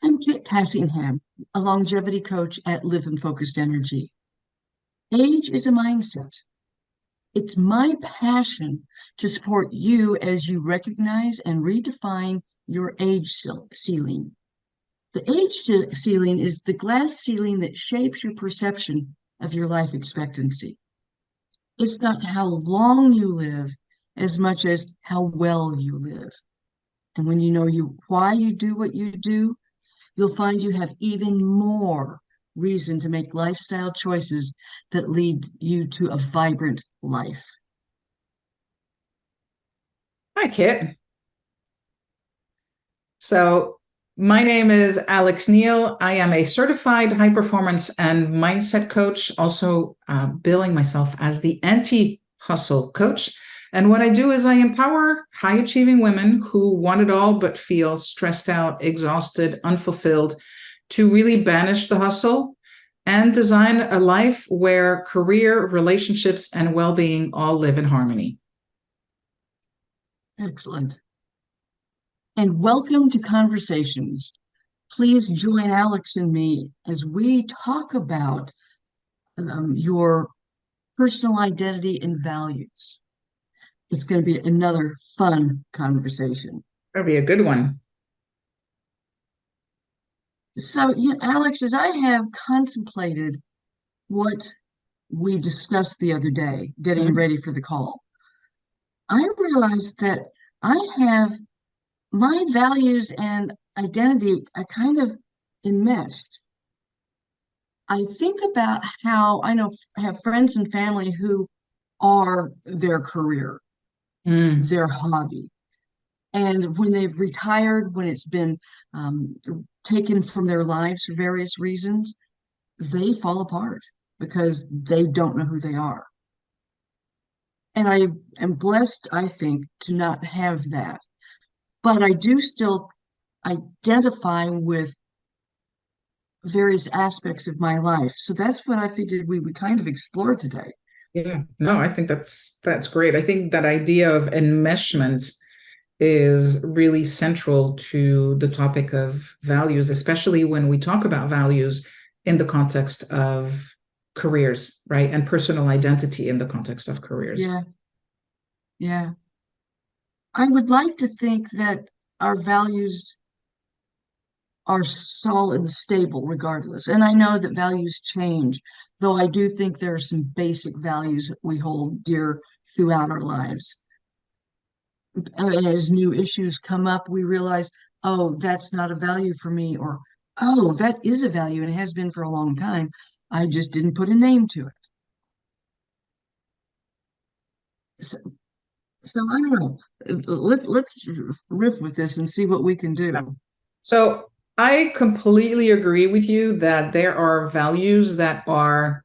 I'm Kit Cassingham, a longevity coach at Live in Focused Energy. Age is a mindset. It's my passion to support you as you recognize and redefine your ceiling. The ceiling is the glass ceiling that shapes your perception of your life expectancy. It's not how long you live as much as how well you live. And when you know why you do what you do, you'll find you have even more reason to make lifestyle choices that lead you to a vibrant life. Hi, Kit. So, my name is Alex Neal. I am a certified high performance and mindset coach, also billing myself as the anti hustle coach. And what I do is I empower high achieving women who want it all but feel stressed out, exhausted, unfulfilled to really banish the hustle and design a life where career, relationships, and well being all live in harmony. Excellent. And welcome to Conversations. Please join Alex and me as we talk about your personal identity and values. It's going to be another fun conversation. That'll be a good one. So, Alex, as I have contemplated what we discussed the other day, getting ready for the call, I realized that I have my values and identity are kind of enmeshed. I think about how I have friends and family who are their career, their hobby. And when they've retired, when it's been taken from their lives for various reasons, they fall apart because they don't know who they are. And I am blessed, I think, to not have that. But I do still identify with various aspects of my life. So that's what I figured we would kind of explore today. Yeah, no, I think that's great. I think that idea of enmeshment is really central to the topic of values, especially when we talk about values in the context of careers, right? And personal identity in the context of careers. Yeah, yeah. I would like to think that our values are solid and stable regardless. And I know that values change, though I do think there are some basic values that we hold dear throughout our lives. And as new issues come up, we realize, oh, that's not a value for me, or oh, that is a value and it has been for a long time. I just didn't put a name to it. So, so I don't know. Let's riff with this and see what we can do. So I completely agree with you that there are values that are,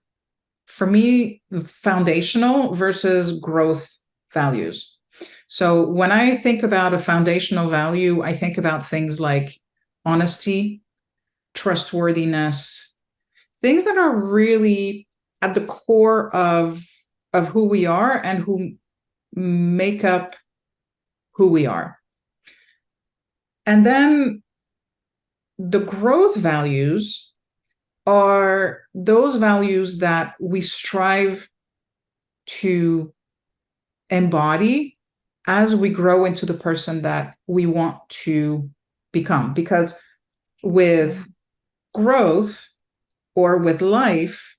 for me, foundational versus growth values. So when I think about a foundational value, I think about things like honesty, trustworthiness, things that are really at the core of who we are and who make up who we are. And then the growth values are those values that we strive to embody as we grow into the person that we want to become. Because with growth or with life,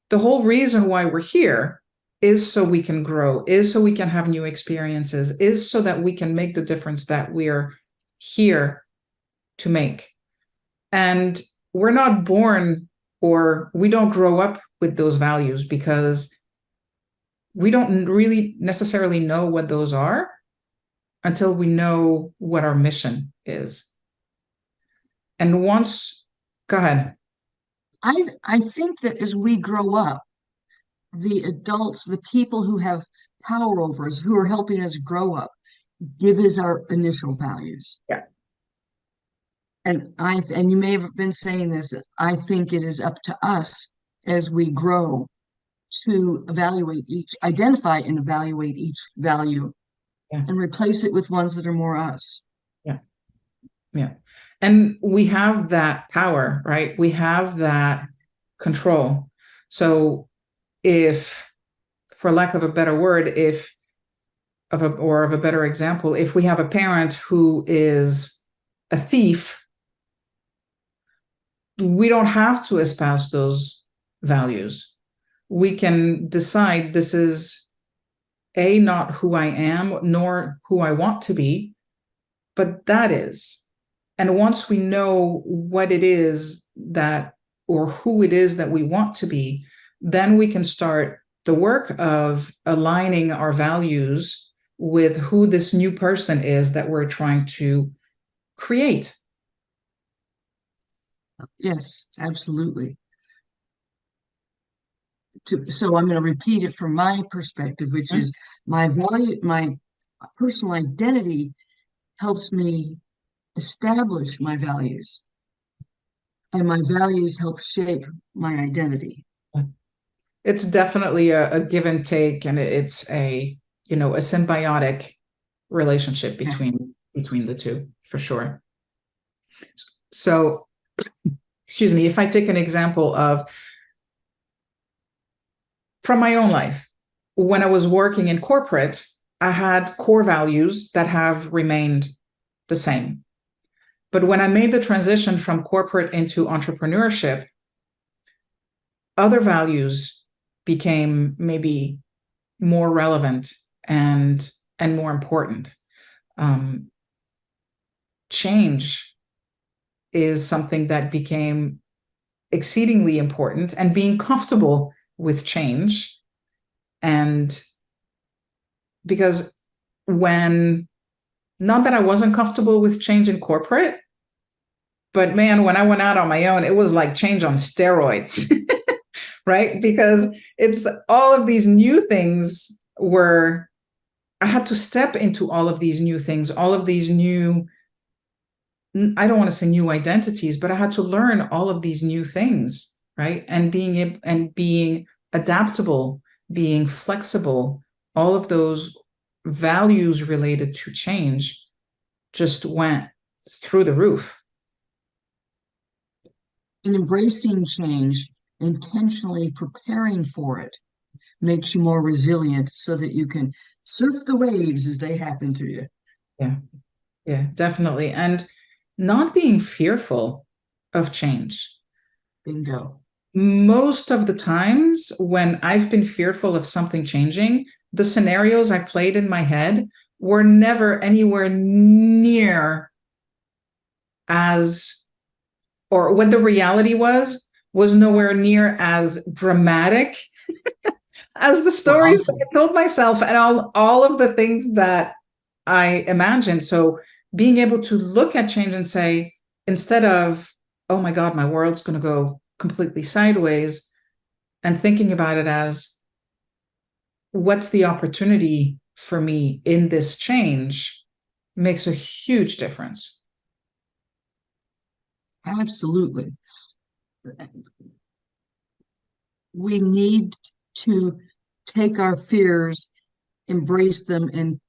the whole reason why we're here is so we can grow, is so we can have new experiences, is so that we can make the difference that we're here to make. And we're not born or we don't grow up with those values because we don't really necessarily know what those are until we know what our mission is. And once, go ahead. I think that as we grow up, the adults, the people who have power over us, who are helping us grow up, give us our initial values. Yeah. And you may have been saying this, I think it is up to us as we grow to identify and evaluate each value Yeah. and replace it with ones that are more us. Yeah. Yeah. And we have that power, right? We have that control. So if, for lack of a better word, if of a better example, if we have a parent who is a thief, we don't have to espouse those values. We can decide this is not who I am, nor who I want to be, but that is. And once we know what it is that, or who it is that we want to be, then we can start the work of aligning our values with who this new person is that we're trying to create. Yes, absolutely. So I'm going to repeat it from my perspective, which is my personal identity helps me establish my values, and my values help shape my identity. It's definitely a give and take, and it's a symbiotic relationship Yeah. between the two, for sure. So, excuse me, if I take an example of from my own life, when I was working in corporate, I had core values that have remained the same. But when I made the transition from corporate into entrepreneurship, other values became maybe more relevant and more important. Um, Change is something that became exceedingly important, and being comfortable with change. And because when, not that I wasn't comfortable with change in corporate, but man, when I went out on my own, it was like change on steroids, right? Because it's all of these new things were, I had to step into all of these new things, all of these new, I don't want to say new identities, but I had to learn all of these new things, right? And being adaptable, being flexible, all of those values related to change just went through the roof. And embracing change, intentionally preparing for it, makes you more resilient so that you can surf the waves as they happen to you. Yeah, yeah, definitely. And not being fearful of change. Bingo. Most of the times when I've been fearful of something changing, the scenarios I played in my head were never anywhere near as, or what the reality was nowhere near as dramatic as the Well, stories awesome. I told myself and all of the things that I imagined. So being able to look at change and say, instead of, oh my God, my world's going to go completely sideways, and thinking about it as, what's the opportunity for me in this change, makes a huge difference. Absolutely. We need to take our fears, embrace them, and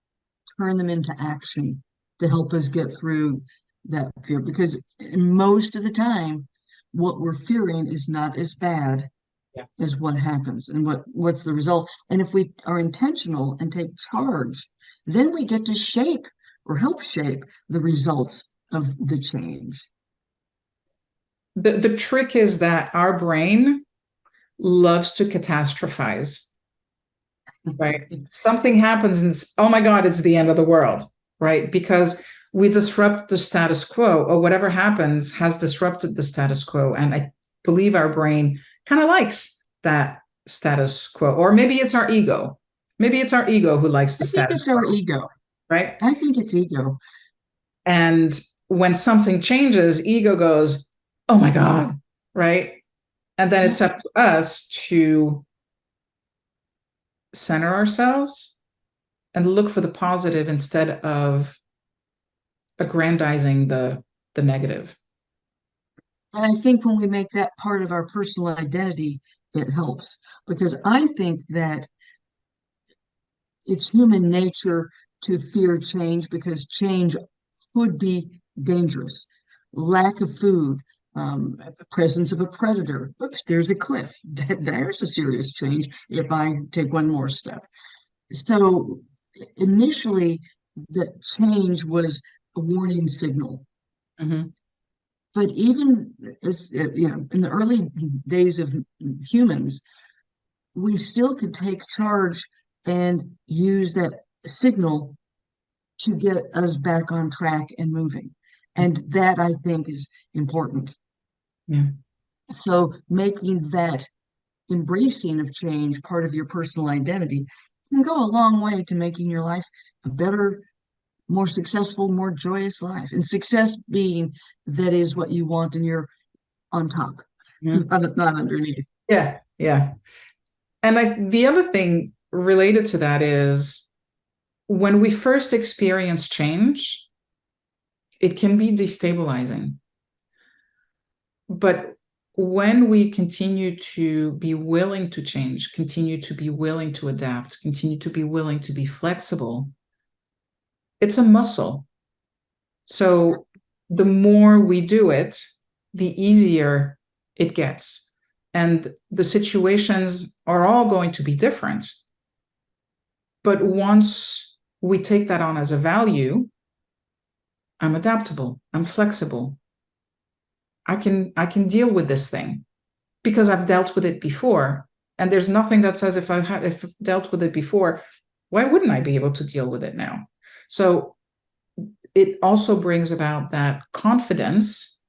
turn them into action to help us get through that fear. Because most of the time, what we're fearing is not as bad Yeah. as what happens and what's the result. And if we are intentional and take charge, then we get to shape or help shape the results of the change. The trick is that our brain loves to catastrophize, right? Something happens and it's, oh my God, it's the end of the world, right? Because we disrupt the status quo, or whatever happens has disrupted the status quo. And I believe our brain kind of likes that status quo, or maybe it's our ego. Maybe it's our ego who likes the I think status it's our quo, ego. right? I think it's ego. And when something changes, ego goes, oh my God, right? And then Yeah. it's up to us to center ourselves and look for the positive instead of aggrandizing the negative. And I think when we make that part of our personal identity, it helps because I think that it's human nature to fear change because change could be dangerous. lack of food, presence of a predator. Oops, there's a cliff. There's a serious change if I take one more step. So initially, the change was a warning signal. Hmm. But even as, in the early days of humans, we still could take charge and use that signal to get us back on track and moving. And that I think is important. Yeah. So making that embracing of change part of your personal identity can go a long way to making your life a better, more successful, more joyous life. And success being that is what you want and you're on top, Yeah. not underneath. Yeah. Yeah. And the other thing related to that is when we first experience change, it can be destabilizing. But when we continue to be willing to change, continue to be willing to adapt, continue to be willing to be flexible, it's a muscle. So the more we do it, the easier it gets. And the situations are all going to be different. But once we take that on as a value, I'm adaptable, I'm flexible. I can deal with this thing because I've dealt with it before. And there's nothing that says if I've dealt with it before, why wouldn't I be able to deal with it now? So it also brings about that confidence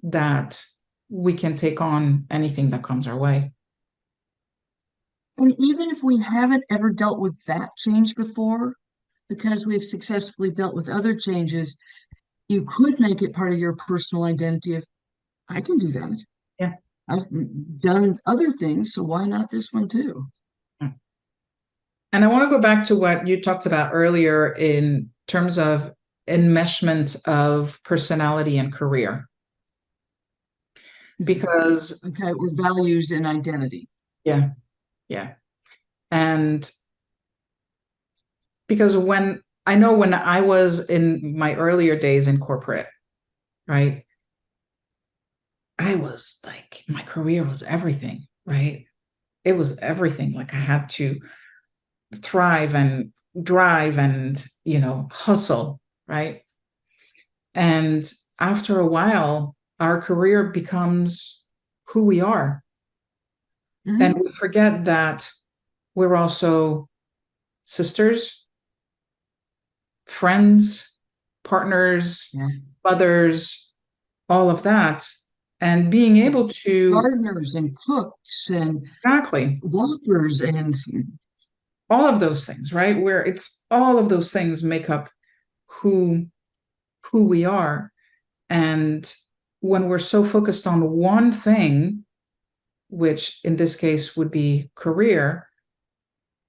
that we can take on anything that comes our way. And even if we haven't ever dealt with that change before, because we've successfully dealt with other changes, you could make it part of your personal identity of, I can do that. Yeah. I've done other things, so why not this one too? And I want to go back to what you talked about earlier in terms of enmeshment of personality and career. Because, Okay, or values and identity. yeah, yeah. And because when I was in my earlier days in corporate, right, I was like, my career was everything, right? It was everything. Like I had to thrive and drive and, hustle, right? And after a while, our career becomes who we are. And Mhm. we forget that we're also sisters, friends, partners, Yeah. mothers, all of that. And being able to Gardeners and cooks and exactly walkers and all of those things, right? Where it's all of those things make up who who we are. And when we're so focused on one thing, which in this case would be career,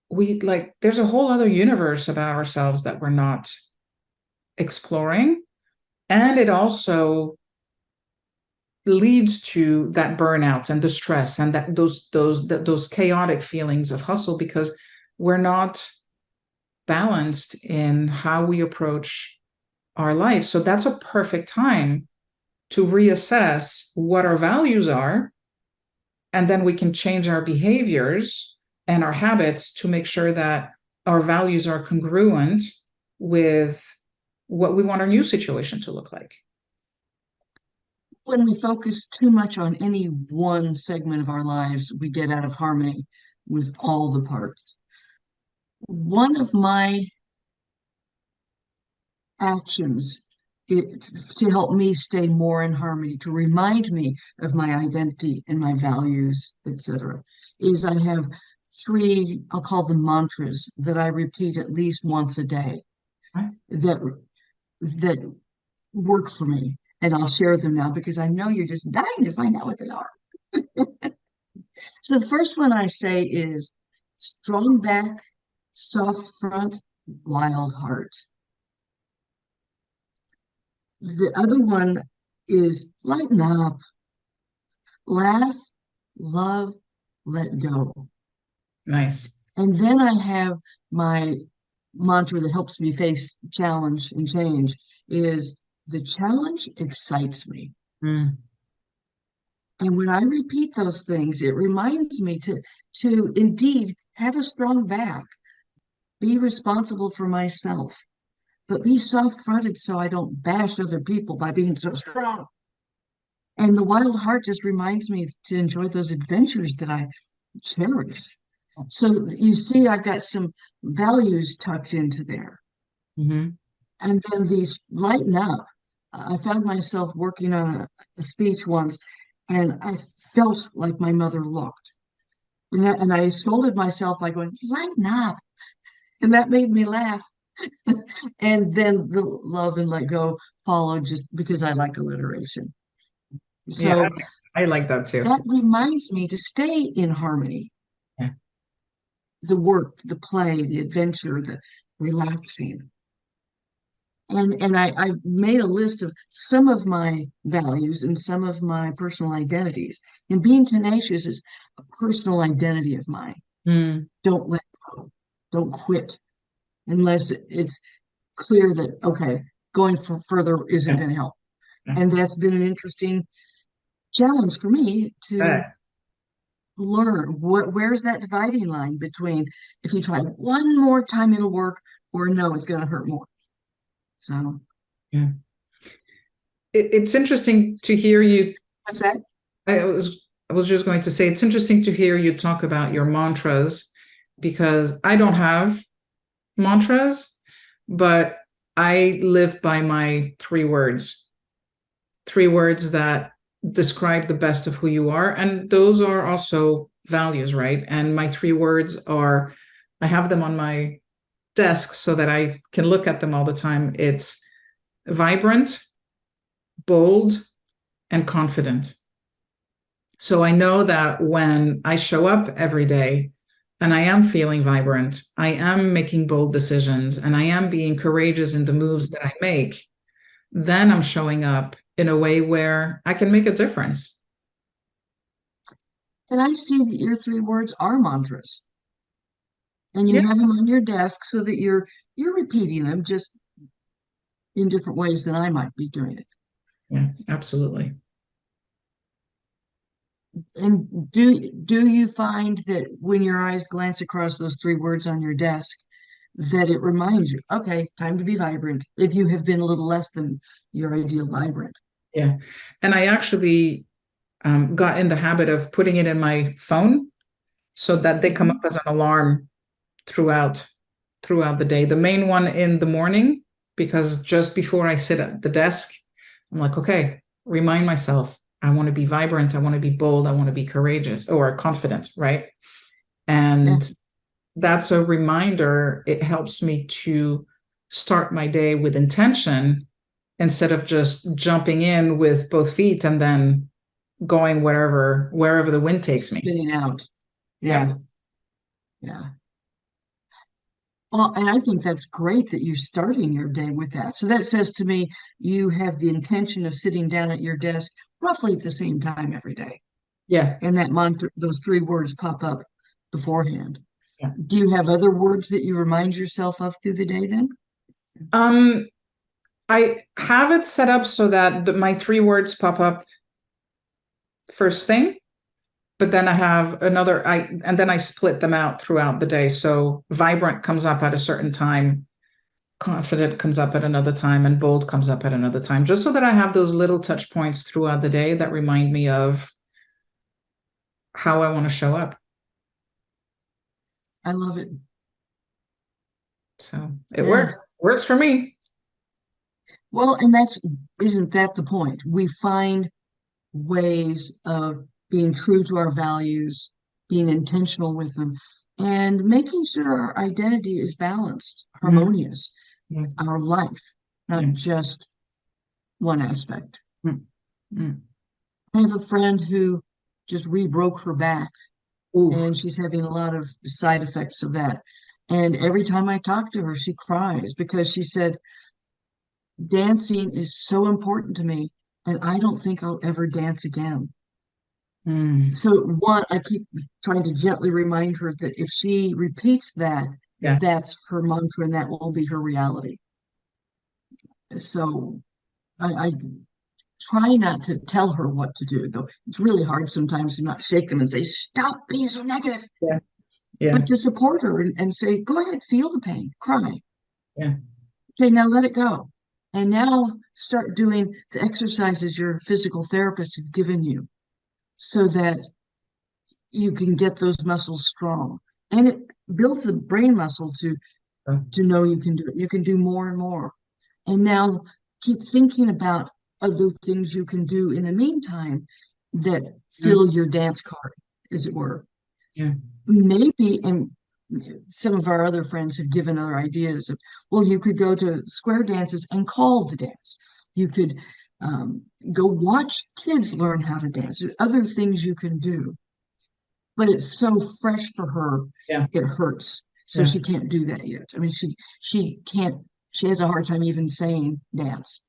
we like there's a whole other universe about ourselves that we're not exploring. And it also leads to that burnout and the stress and that those chaotic feelings of hustle because we're not balanced in how we approach our life. So that's a perfect time to reassess what our values are, and then we can change our behaviors and our habits to make sure that our values are congruent with what we want our new situation to look like. when we focus too much on any one segment of our lives, we get out of harmony with all the parts. One of my actions to help me stay more in harmony, to remind me of my identity and my values, etc., is I have three, I'll call them mantras that I repeat at least once a day Right? that that work for me. And I'll share them now because I know you're just dying to find out what they are. So the first one I say is strong back, soft front, wild heart. The other one is lighten up, laugh, love, let go. Nice. And then I have my mantra that helps me face challenge and change is The challenge excites me. Mm. And when I repeat those things, it reminds me to indeed have a strong back, be responsible for myself, but be soft-fronted so I don't bash other people by being so strong. And the wild heart just reminds me to enjoy those adventures that I cherish. So you see, I've got some values tucked into there. Hmm. And then these lighten up. I found myself working on a speech once, and I felt like my mother looked. And I scolded myself by going, lighten up. And that made me laugh. And then the love and let go followed just because I like alliteration. Yeah, So I like that too. that reminds me to stay in harmony. Yeah. The work, the play, the adventure, the relaxing. And I made a list of some of my values and some of my personal identities. And being tenacious is a personal identity of mine. Mm. Don't let go. Don't quit unless it's clear that, okay, going for further isn't Yeah. going to help. Yeah. And that's been an interesting challenge for me to Uh, learn where's that dividing line between if you try one more time it'll work or no, it's going to hurt more. So yeah. It's interesting to hear you. what's that? I was I was just going to say it's interesting to hear you talk about your mantras because I don't have mantras, but I live by my three words that describe the best of who you are. And those are also values, right? And my three words are, I have them on my desk so that I can look at them all the time. It's vibrant, bold, and confident. So I know that when I show up every day and I am feeling vibrant, I am making bold decisions, and I am being courageous in the moves that I make, then I'm showing up in a way where I can make a difference. And I see that your three words are mantras and you Yeah, have them on your desk so that you're repeating them just in different ways than I might be doing it. yeah, absolutely. And do you find that when your eyes glance across those three words on your desk, that it reminds you, okay, time to be vibrant, if you have been a little less than your ideal vibrant? Yeah. And I actually got in the habit of putting it in my phone so that they come up Mhm. as an alarm throughout the day. The main one in the morning, because just before I sit at the desk, I'm like, okay, remind myself, I want to be vibrant, I want to be bold, I want to be courageous or confident, right? Yeah, And that's a reminder. It helps me to start my day with intention instead of just jumping in with both feet and then going wherever the wind takes me. spinning out. Yeah. Yeah, yeah. Well, and I think that's great that you're starting your day with that. So that says to me you have the intention of sitting down at your desk roughly at the same time every day. Yeah. And that mantra, those three words pop up beforehand. Yeah. Do you have other words that you remind yourself of through the day then? Um, I have it set up so that my three words pop up first thing, but then I have another and then I split them out throughout the day. So vibrant comes up at a certain time, confident comes up at another time, and bold comes up at another time, just so that I have those little touch points throughout the day that remind me of how I want to show up. I love it. So it Yeah. works for me. Well, isn't that the point? We find ways of being true to our values, being intentional with them, and making sure our identity is balanced, Mm, harmonious, yeah, our life, yeah. not just one aspect. Mm, mm. I have a friend who just re-broke her back, Ooh, and she's having a lot of side effects of that. And every time I talk to her, she cries because she said, dancing is so important to me, and I don't think I'll ever dance again. mm. So, one, I keep trying to gently remind her that if she repeats that, Yeah, that's her mantra and that will be her reality. So, I try not to tell her what to do, though it's really hard sometimes to not shake them and say, stop being so negative, Yeah. Yeah. but to support her and say, go ahead, feel the pain, cry. Yeah. Okay, now let it go. And now start doing the exercises your physical therapist has given you so that you can get those muscles strong. And it builds the brain muscle to know you can do it. You can do more and more. And now keep thinking about other things you can do in the meantime that Yeah. fill your dance card, as it were. Yeah. Maybe, and some of our other friends have given other ideas of, well, you could go to square dances and call the dance. You could um, go watch kids learn how to dance. There's other things you can do, but it's so fresh for her, Yeah. it hurts. So Yeah. she can't do that yet. I mean, she can't. She has a hard time even saying dance.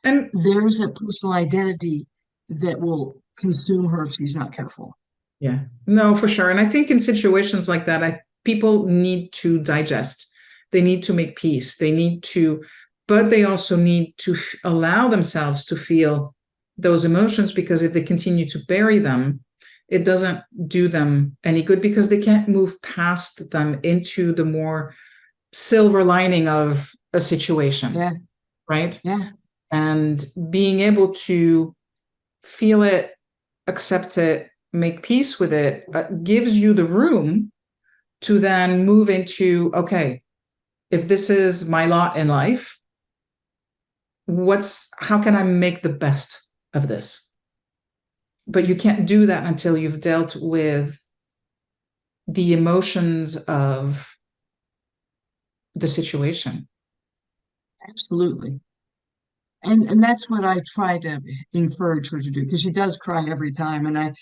And There's a personal identity that will consume her if she's not careful. yeah, no, for sure. And I think in situations like that, people need to digest. They need to make peace. They need to, but they also need to allow themselves to feel those emotions, because if they continue to bury them, it doesn't do them any good, because they can't move past them into the more silver lining of a situation, Yeah, right? yeah, And being able to feel it, accept it, make peace with it, gives you the room to then move into, okay, if this is my lot in life, how can I make the best of this? But you can't do that until you've dealt with the emotions of the situation. absolutely. And that's what I try to encourage her to do because she does cry every time. And I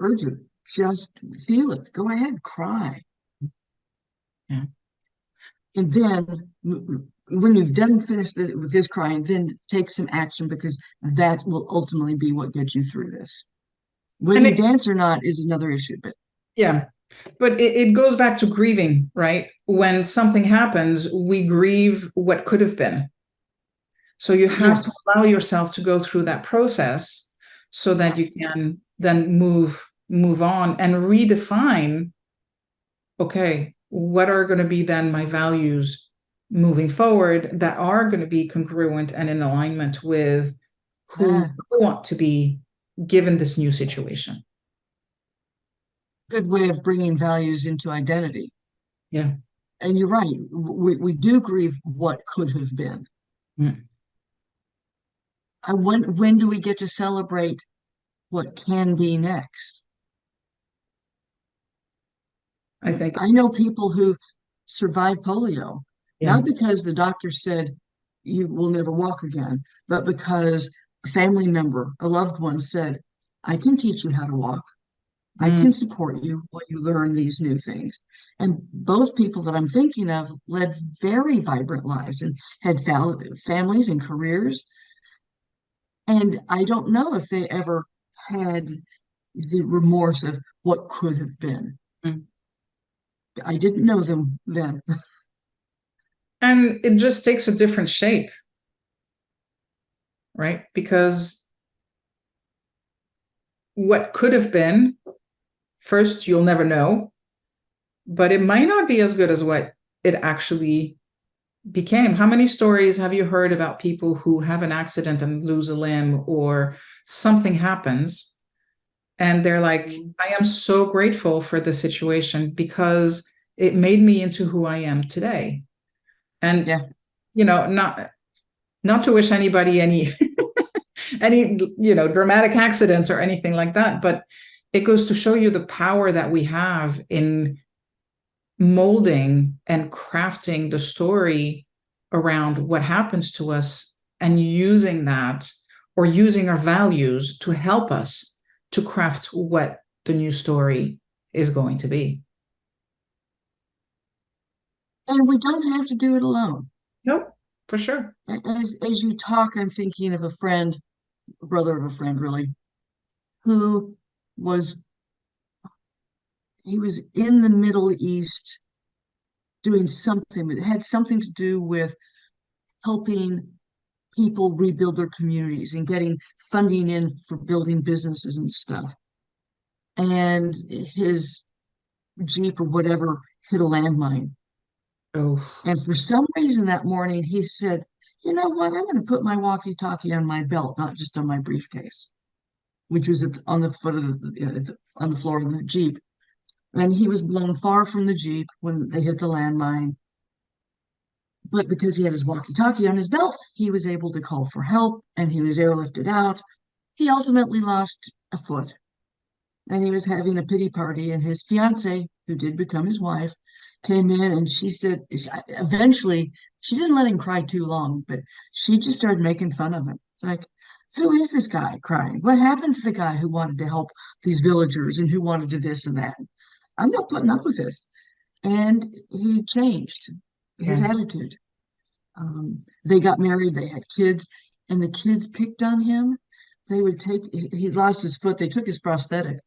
urge her, just feel it. Go ahead, cry. Yeah. And then when you've done finished with this crying, then take some action because that will ultimately be what gets you through this. Whether And you dance or not is another issue, but yeah, but it goes back to grieving, right? When something happens, we grieve what could have been. So you have to yes, allow yourself to go through that process so that you can then move on and redefine, okay, what are going to be then my values moving forward that are going to be congruent and in alignment with who yeah, I want to be given this new situation. good way of bringing values into identity. Yeah. And you're right, we do grieve what could have been. Mm. When do we get to celebrate what can be next? I think, I know people who survived polio, yeah. not because the doctor said you will never walk again, but because a family member, a loved one said, I can teach you how to walk. I Mm. can support you while you learn these new things. And both people that I'm thinking of led very vibrant lives and had families and careers. And I don't know if they ever had the remorse of what could have been. Mm. I didn't know them then. And it just takes a different shape, right? Because what could have been, first, you'll never know, but it might not be as good as what it actually became. How many stories have you heard about people who have an accident and lose a limb, or something happens and they're like, I am so grateful for the situation because it made me into who I am today. And Yeah. not to wish anybody any any dramatic accidents or anything like that, but it goes to show you the power that we have in molding and crafting the story around what happens to us, and using that, or using our values to help us to craft what the new story is going to be. And we don't have to do it alone. Nope, for sure. As you talk, I'm thinking of a friend, a brother of a friend, really, who was he was in the Middle East doing something that had something to do with helping people rebuild their communities and getting funding in for building businesses and stuff. And his Jeep or whatever hit a landmine. Oh, And for some reason that morning, he said, "You know what? I'm going to put my walkie-talkie on my belt, not just on my briefcase," which was on the foot of on the floor of the Jeep. And he was blown far from the Jeep when they hit the landmine. But because he had his walkie-talkie on his belt, he was able to call for help and he was airlifted out. He ultimately lost a foot and he was having a pity party. And his fiance, who did become his wife, came in and she said, eventually, she didn't let him cry too long, but she just started making fun of him. Like, who is this guy crying? What happened to the guy who wanted to help these villagers and who wanted to this and that? I'm not putting up with this. And he changed his yeah. attitude. They got married, they had kids, and the kids picked on him. They would take, he lost his foot, they took his prosthetic.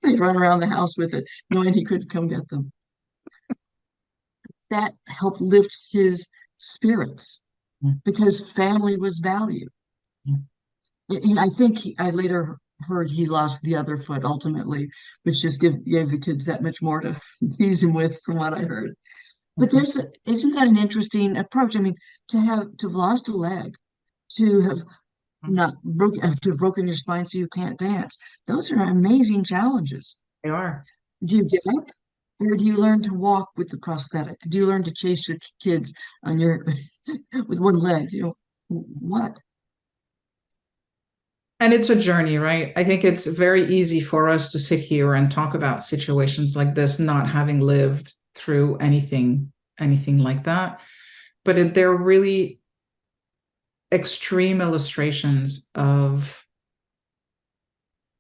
They'd run around the house with it, knowing he couldn't come get them. That helped lift his spirits Mm, because family was valued. mm. And I think I later heard he lost the other foot ultimately, which just gave the kids that much more to tease him with, from what I heard. But Okay. isn't that an interesting approach? I mean, to have lost a leg, to have Mm, not broken to have broken your spine so you can't dance. Those are amazing challenges. they are. Do you give up? Or do you learn to walk with the prosthetic? Do you learn to chase your kids on your with one leg? What? And it's a journey, right? I think it's very easy for us to sit here and talk about situations like this, not having lived through anything like that. But they're really extreme illustrations of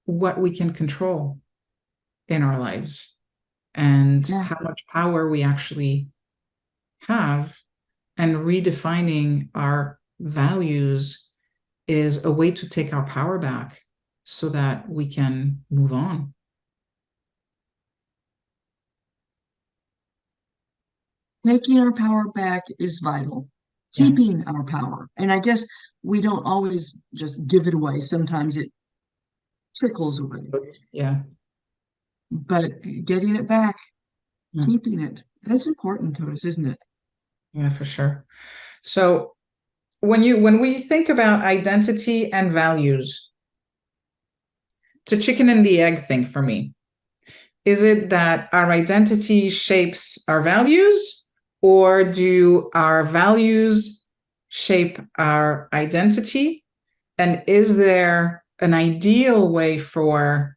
what we can control in our lives and Yeah. how much power we actually have. And redefining our values is a way to take our power back so that we can move on. Taking our power back is vital. Yeah. Keeping our power. And I guess we don't always just give it away. Sometimes it trickles away. Yeah. But getting it back, Yeah. keeping it, that's important to us, isn't it? Yeah, for sure. So when we think about identity and values, it's a chicken and the egg thing for me. Is it that our identity shapes our values, or do our values shape our identity? And is there an ideal way for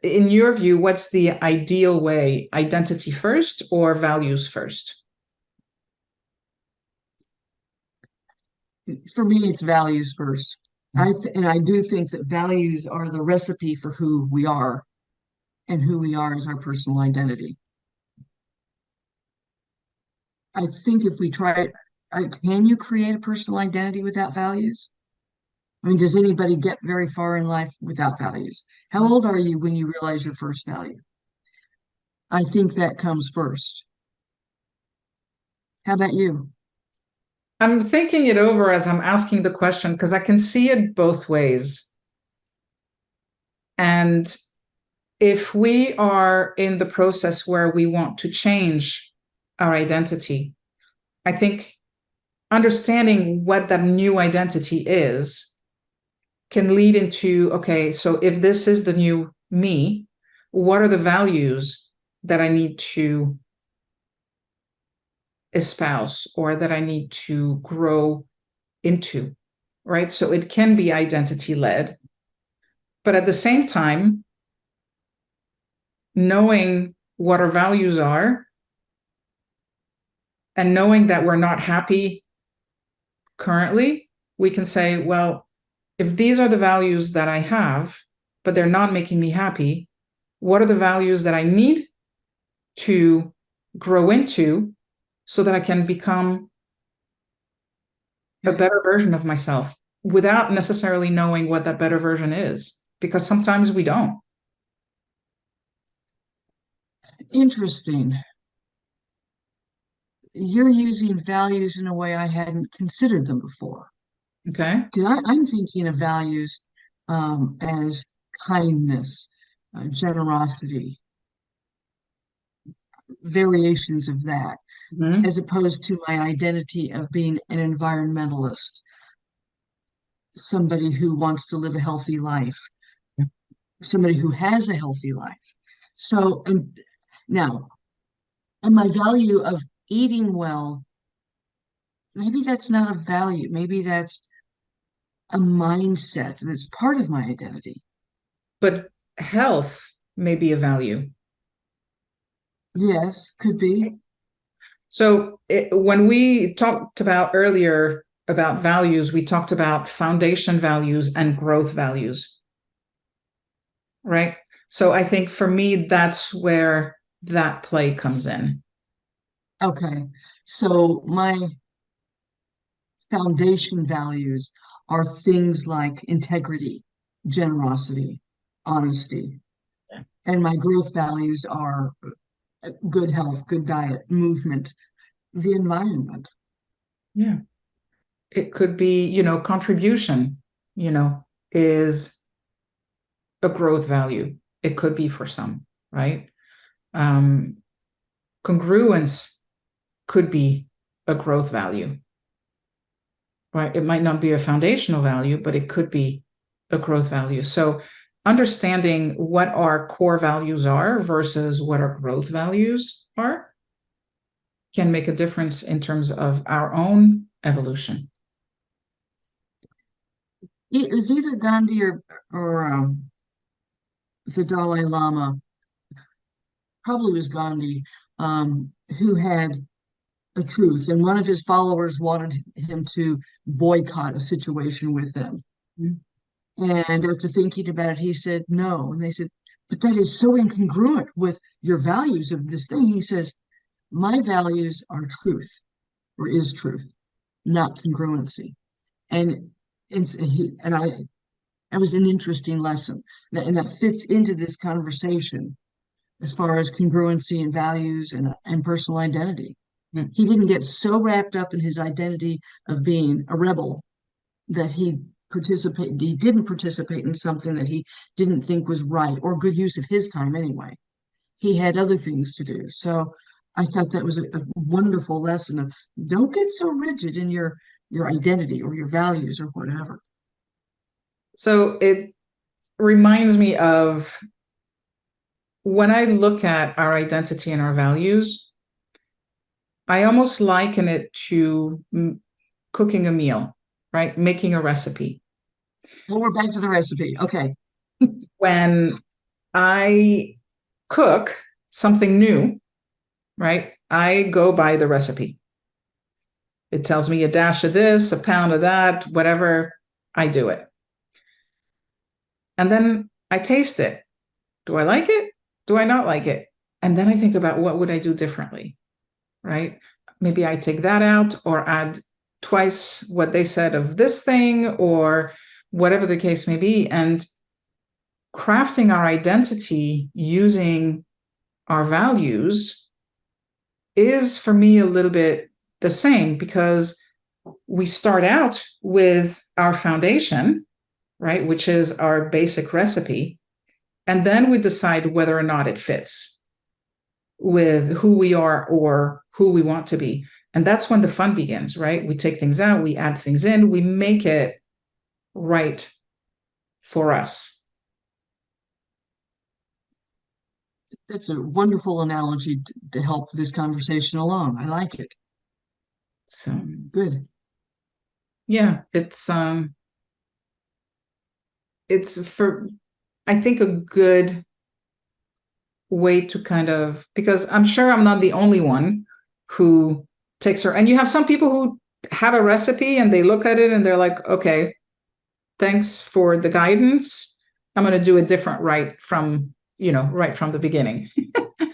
in your view, what's the ideal way? Identity first or values first? For me, it's values first. And I do think that values are the recipe for who we are, and who we are is our personal identity. I think if we try, can you create a personal identity without values? I mean, does anybody get very far in life without values? How old are you when you realize your first value? I think that comes first. How about you? I'm thinking it over as I'm asking the question because I can see it both ways. And if we are in the process where we want to change our identity, I think understanding what that new identity is can lead into, okay, so if this is the new me, what are the values that I need to espouse or that I need to grow into, right? So it can be identity led, but at the same time, knowing what our values are and knowing that we're not happy currently, we can say, well, if these are the values that I have, but they're not making me happy, what are the values that I need to grow into so that I can become a better version of myself without necessarily knowing what that better version is? Because sometimes we don't. Interesting. You're using values in a way I hadn't considered them before. Okay. Because I'm thinking of values as kindness, generosity, variations of that, Mhm. as opposed to my identity of being an environmentalist, somebody who wants to live a healthy life, somebody who has a healthy life. So, and now, and my value of eating well, maybe that's not a value. Maybe that's a mindset that's part of my identity. But health may be a value. Yes, could be. So when we talked about earlier about values, we talked about foundation values and growth values, right? So I think for me, that's where that play comes in. Okay. So my foundation values are things like integrity, generosity, honesty. And my growth values are good health, good diet, movement, the environment. Yeah. It could be, contribution, is a growth value. It could be for some, right? Um, Congruence could be a growth value, right? It might not be a foundational value, but it could be a growth value. So understanding what our core values are versus what our growth values are can make a difference in terms of our own evolution. It was either Gandhi or the Dalai Lama, probably was Gandhi, who had a truth, and one of his followers wanted him to boycott a situation with them. Mm. And after thinking about it, he said no. And they said, but that is so incongruent with your values of this thing. He says, my values are truth or is truth, not congruency. And that was an interesting lesson and that fits into this conversation as far as congruency and values and personal identity. Mm. He didn't get so wrapped up in his identity of being a rebel that he didn't participate in something that he didn't think was right or good use of his time anyway. He had other things to do. So I thought that was a wonderful lesson of don't get so rigid in your identity or your values or whatever. So it reminds me of when I look at our identity and our values, I almost liken it to cooking a meal, right? Making a recipe. Well, we're back to the recipe. Okay. When I cook something new, right? I go by the recipe. It tells me a dash of this, a pound of that, whatever, I do it. And then I taste it. Do I like it? Do I not like it? And then I think about what would I do differently, right? Maybe I take that out or add twice what they said of this thing or whatever the case may be. And crafting our identity using our values is for me a little bit the same because we start out with our foundation, right, which is our basic recipe, and then we decide whether or not it fits with who we are or who we want to be. And that's when the fun begins, right? We take things out, we add things in, we make it right for us. That's a wonderful analogy to help this conversation along. I like it. So Good. yeah, it's for I think a good way to kind of, because I'm sure I'm not the only one who takes her, and you have some people who have a recipe and they look at it and they're like, okay, thanks for the guidance. I'm going to do it different right from the beginning.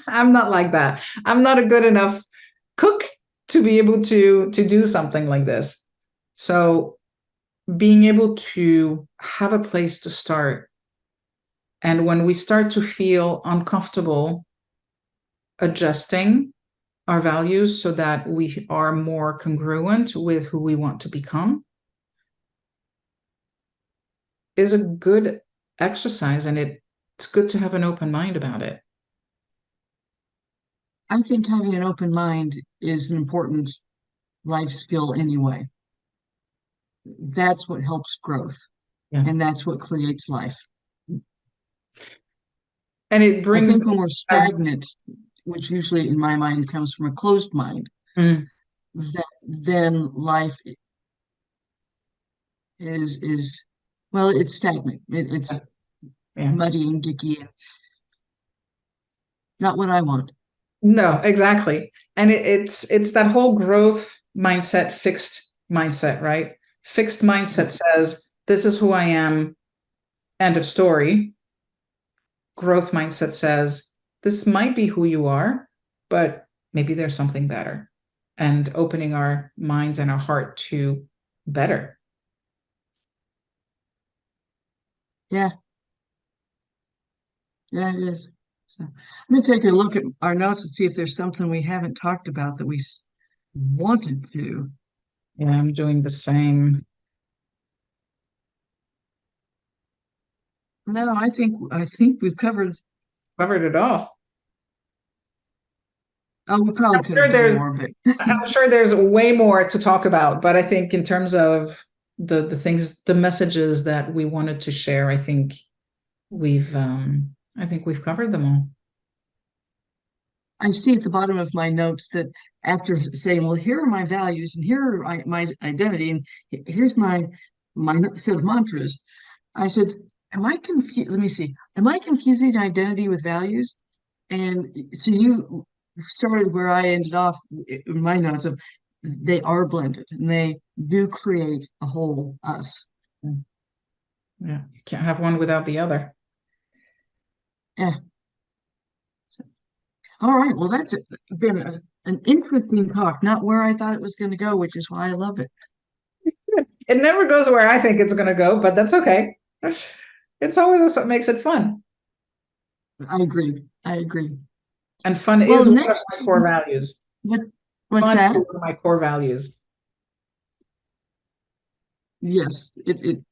I'm not like that. I'm not a good enough cook to be able to do something like this. So being able to have a place to start, and when we start to feel uncomfortable adjusting our values so that we are more congruent with who we want to become, is a good exercise, and it's good to have an open mind about it. I think having an open mind is an important life skill anyway. That's what helps growth, Yeah. and that's what creates life. And it I brings think me when we're stagnant, which usually in my mind comes from a closed mind, Mm, then life is well, it's stagnant. It's yeah. muddy and gicky, and not what I want. No, exactly. And it's that whole growth mindset, fixed mindset, right? Fixed mindset says, this is who I am, end of story. Growth mindset says, this might be who you are, but maybe there's something better. And opening our minds and our heart to better. Yeah, yeah, it is. So let me take a look at our notes and see if there's something we haven't talked about that we wanted to. Yeah, I'm doing the same. No, I think we've Covered it all. Oh, we probably I'm could have sure done there's more, but I'm sure there's way more to talk about, but I think in terms of the things, the messages that we wanted to share, I think we've covered them all. I see at the bottom of my notes that after saying, "Well, here are my values, and here are my identity, and here's my set of mantras," I said, "Am I confused? Let me see. Am I confusing identity with values?" And so you started where I ended off in my notes of they are blended and they do create a whole us. Yeah, you can't have one without the other. Yeah. All right. Well, that's been an interesting talk, not where I thought it was going to go, which is why I love it. It never goes where I think it's going to go, but that's okay. It's always what makes it fun. I agree. I agree. And fun Well, is one of my next, core values. what what's Fun is that? one of my core values. Yes,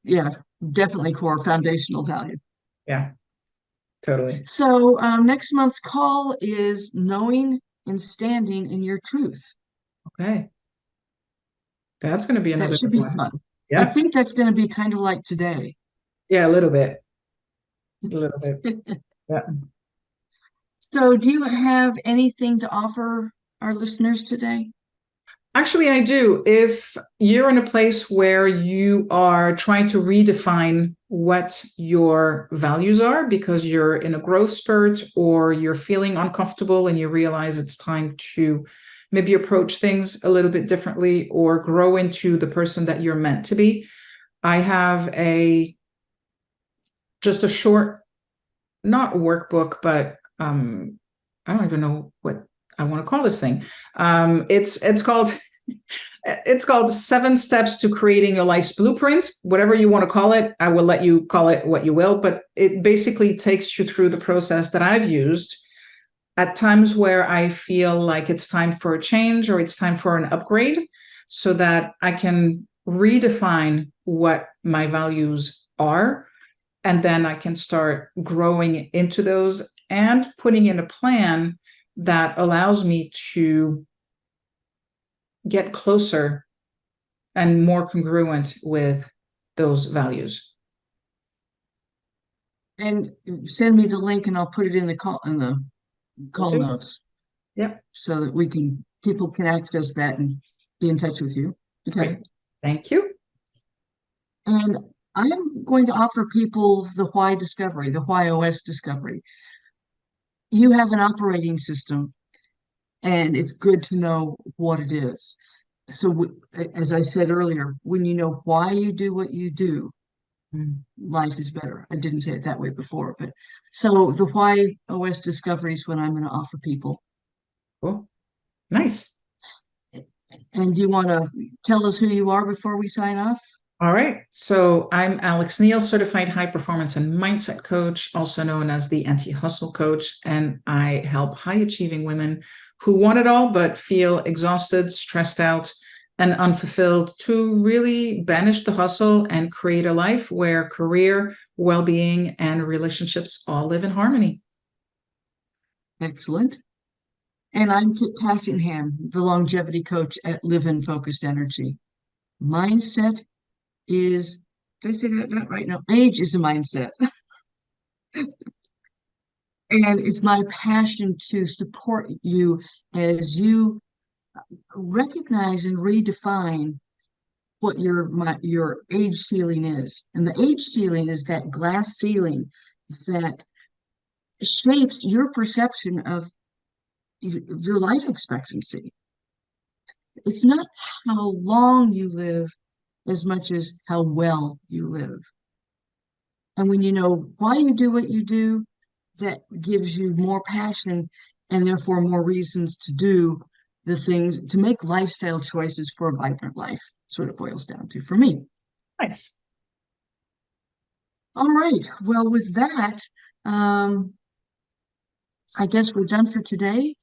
yeah, definitely core foundational value. Yeah, totally. So next month's call is knowing and standing in your truth. Okay. That's going to be That another should good be one. fun. I Yeah. think that's going to be kind of like today. Yeah, a little bit. A little bit. Yeah. So, do you have anything to offer our listeners today? Actually, I do. If you're in a place where you are trying to redefine what your values are because you're in a growth spurt or you're feeling uncomfortable and you realize it's time to maybe approach things a little bit differently or grow into the person that you're meant to be, I have a just a short, not workbook, but I don't even know what I want to call this thing. It's called 7 Steps to Creating Your Life's Blueprint. Whatever you want to call it, I will let you call it what you will. But it basically takes you through the process that I've used at times where I feel like it's time for a change or it's time for an upgrade, so that I can redefine what my values are and then I can start growing into those and putting in a plan that allows me to get closer and more congruent with those values. And send me the link, and I'll put it in the Will call do. notes Yep. so that people can access that and be in touch with you. Okay. Great. Thank you. And I'm going to offer people the why discovery, the why OS discovery. You have an operating system, and it's good to know what it is. So, as I said earlier, when you know why you do what you do, Mm, life is better. I didn't say it that way before, but so the why OS discovery is what I'm going to offer people. cool. Nice. And do you want to tell us who you are before we sign off? All right. So I'm Alex Neal, certified high performance and mindset coach, also known as the anti-hustle coach. And I help high achieving women who want it all but feel exhausted, stressed out, and unfulfilled to really banish the hustle and create a life where career, well-being, and relationships all live in harmony. Excellent. And I'm Kit Cassingham, the longevity coach at Live in Focused Energy. Mindset is, did I say that right now? Age is a mindset. And it's my passion to support you as you recognize and redefine what your age ceiling is. And the age ceiling is that glass ceiling that shapes your perception of your life expectancy. It's not how long you live as much as how well you live. And when you know why you do what you do, that gives you more passion and therefore more reasons to do the things to make lifestyle choices for a vibrant life. That's what it boils down to for me. Nice. All right. Well, with that, I guess we're done for today.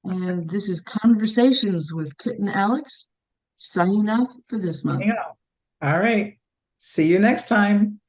And this is Conversations with Kit and Alex, signing off for this month. Yeah. All right. See you next time.